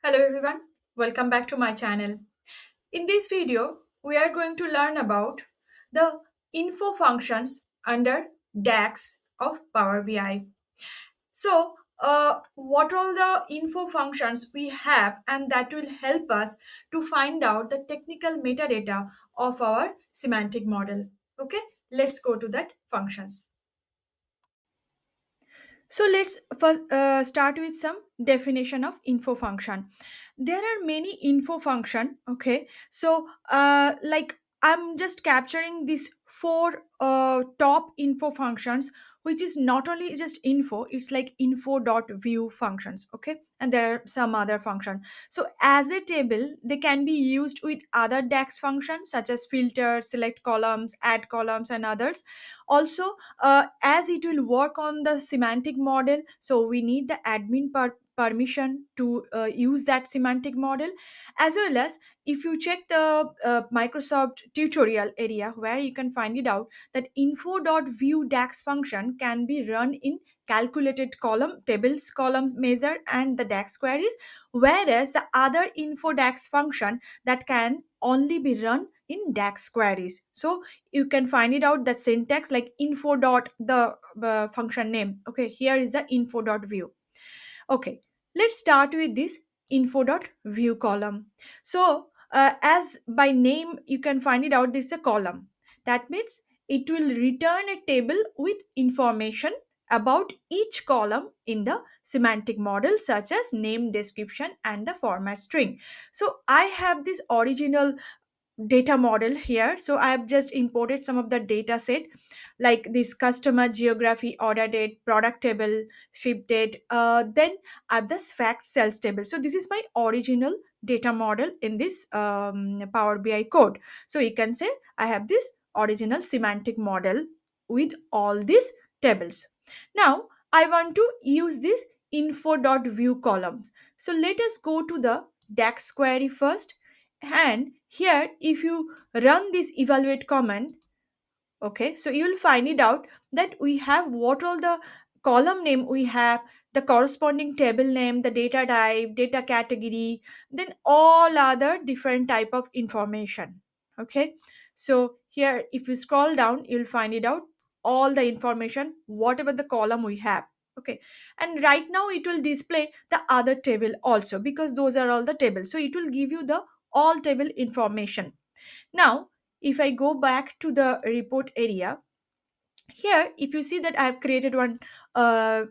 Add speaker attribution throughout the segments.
Speaker 1: Hello everyone, welcome back to my channel. In this video, we are going to learn about the info functions under DAX of Power BI. What all the info functions we have, and that will help us to find out the technical metadata of our semantic model. Okay, let's go to that functions. So let's first start with some definition of info function. There are many info function. Okay, like I'm just capturing these four top info functions, which is not only just info, it's like info.view functions. Okay, and there are some other function. So as a table, they can be used with other DAX functions such as filter, select columns, add columns, and others. Also, as it will work on the semantic model, so we need the admin permission to use that semantic model, as well as if you check the Microsoft tutorial area where you can find it out that info.view dax function can be run in calculated column tables columns measure and the dax queries, whereas the other info dax function that can only be run in dax queries. So you can find it out the syntax like info dot the function name. Okay, here is the info dot view. Okay, let's start with this info dot view column. So as by name you can find it out, this is a column. That means it will return a table with information about each column in the semantic model, such as name, description, and the format string. So I have this original data model here, so I have just imported some of the data set like this customer geography, order date, product table, ship date, then I have this fact sales table. So this is my original data model in this Power BI code. So you can say I have this original semantic model with all these tables. Now I want to use this info.view columns. So let us go to the DAX query first, and here if you run this evaluate command, okay, so you will find it out that we have what all the column name we have, the corresponding table name, the data type, data category, then all other different type of information. Okay, so here if you scroll down you'll find it out all the information whatever the column we have. Okay, and right now it will display the other table also because those are all the tables, so it will give you the all table information. Now, if I go back to the report area, here if you see that I have created one a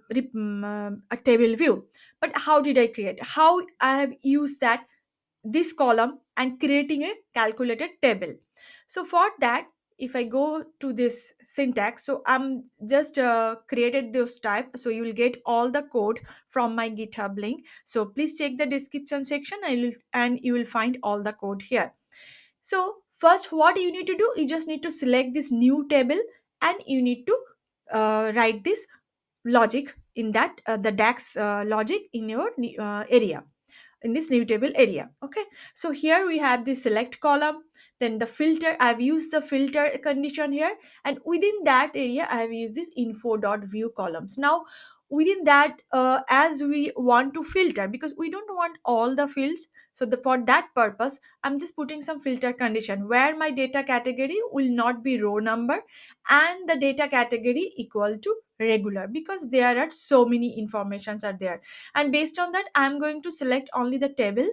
Speaker 1: table view. But how did I create? How I have used that this column and creating a calculated table. So for that, if I go to this syntax, so I'm just created this type, so you will get all the code from my GitHub link. So please check the description section and you will find all the code here. So first what you need to do, you just need to select this new table and you need to write this logic in that the DAX logic in your area, in this new table area. Okay, so here we have the select column, then the filter, I've used the filter condition here, and within that area I have used this info.view columns. Now within that, as we want to filter because we don't want all the fields, so for that purpose I'm just putting some filter condition where my data category will not be row number and the data category equal to regular, because there are so many informations are there, and based on that I'm going to select only the table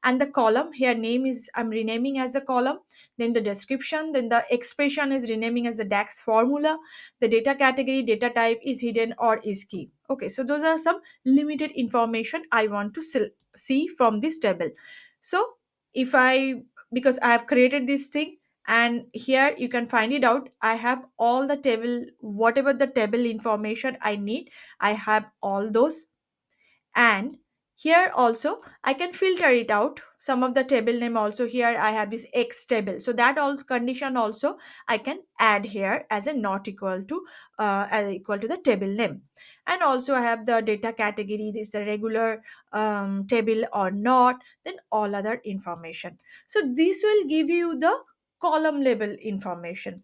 Speaker 1: and the column. Here name is I'm renaming as a column, then the description, then the expression is renaming as the DAX formula, the data category, data type is hidden or is key. Okay, so those are some limited information I want to see from this table. So if I, because I have created this thing, and here you can find it out, I have all the table, whatever the table information I need, I have all those. And here also I can filter it out some of the table name. Also here I have this x table, so that also condition also I can add here as a not equal to as equal to the table name. And also I have the data category, this is a regular table or not, then all other information. So this will give you the column level information.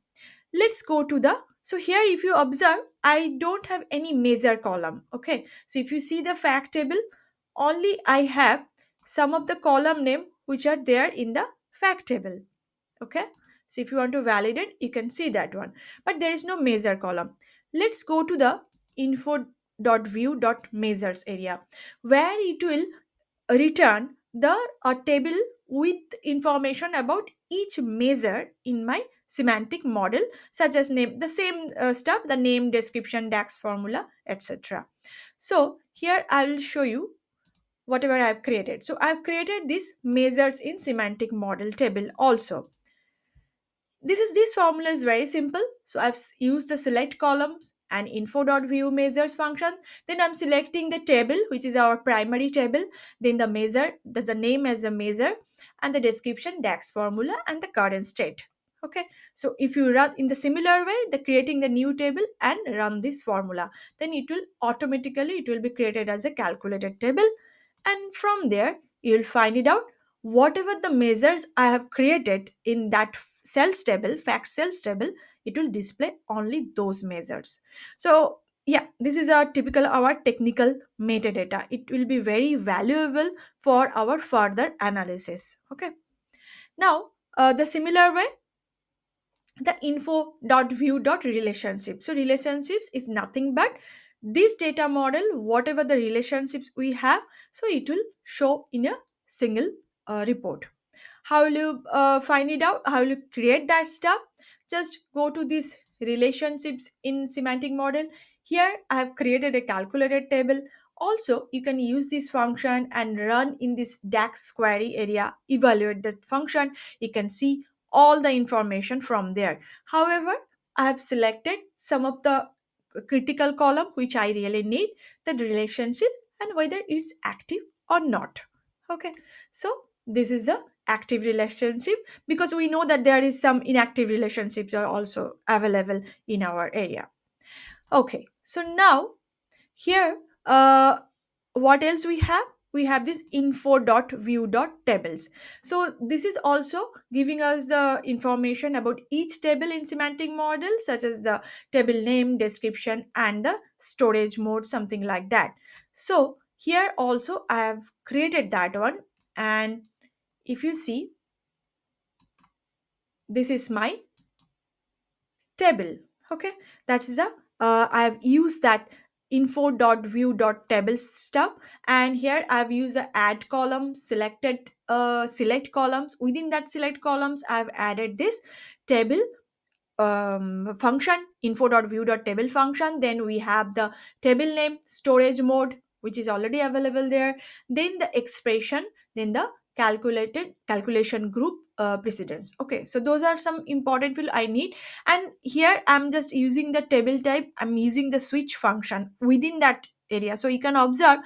Speaker 1: Let's go to the, so here if you observe I don't have any measure column. Okay, so if you see the fact table, only I have some of the column name which are there in the fact table. Okay, so if you want to validate, you can see that one, but there is no measure column. Let's go to the info.view.measures area, where it will return the a table with information about each measure in my semantic model, such as name, the same stuff, the name, description, DAX formula, etc. So here I will show you whatever I have created. So I have created this measures in semantic model table also. This formula is very simple. So I've used the select columns and info.view measures function. Then I'm selecting the table, which is our primary table. Then the measure, that's the name as a measure, and the description, DAX formula, and the current state. Okay. So if you run in the similar way, the creating the new table and run this formula, then it will automatically it will be created as a calculated table, and from there you'll find it out whatever the measures I have created in that cells table, fact cells table, it will display only those measures. So yeah, this is our typical our technical metadata. It will be very valuable for our further analysis. Okay. Now the similar way, the info.view.relationship. So relationships is nothing but this data model, whatever the relationships we have, so it will show in a single report. How will you find it out? How will you create that stuff? Just go to these relationships in semantic model. Here I have created a calculated table. Also you can use this function and run in this DAX query area, evaluate that function. You can see all the information from there. However, I have selected some of the critical column which I really need, the relationship and whether it's active or not. Okay, so this is the active relationship, because we know that there is some inactive relationships are also available in our area. Okay, so now here what else we have? We have this info.view.tables. So this is also giving us the information about each table in semantic model, such as the table name, description, and the storage mode, something like that. So here also I have created that one, and if you see, this is my table. Okay, that is a I have used that info.view.tables stuff, and here I've used the add column, selected select columns. Within that select columns I've added this table function, info.view.table function. Then we have the table name, storage mode, which is already available there, then the expression, then the calculation group precedence. Okay, so those are some important field I need. And here I'm just using the table type, I'm using the switch function within that area. So you can observe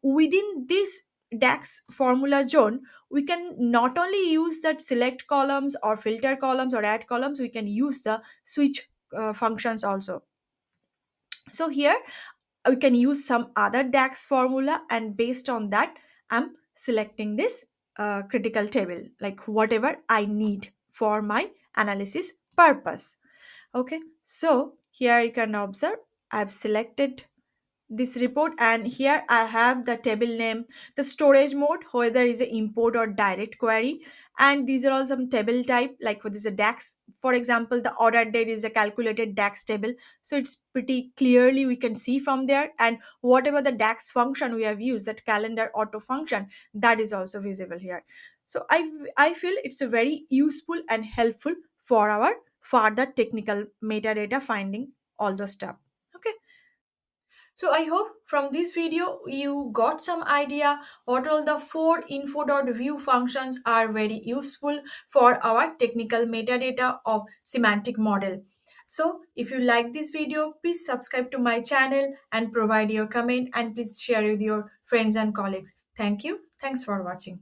Speaker 1: within this DAX formula zone, we can not only use that select columns or filter columns or add columns, we can use the switch functions also. So here we can use some other DAX formula, and based on that I'm selecting this critical table, like whatever I need for my analysis purpose. Okay, so here you can observe I've selected this report, and here I have the table name, the storage mode, whether is a import or direct query, and these are all some table type, like for this a DAX. For example, the order date is a calculated DAX table, so it's pretty clearly we can see from there. And whatever the DAX function we have used, that calendar auto function, that is also visible here. So I feel it's a very useful and helpful for our further technical metadata finding all those stuff. Okay, so I hope from this video you got some idea what all the four info.view functions are very useful for our technical metadata of semantic model. So if you like this video, please subscribe to my channel and provide your comment, and please share with your friends and colleagues. Thank you. Thanks for watching.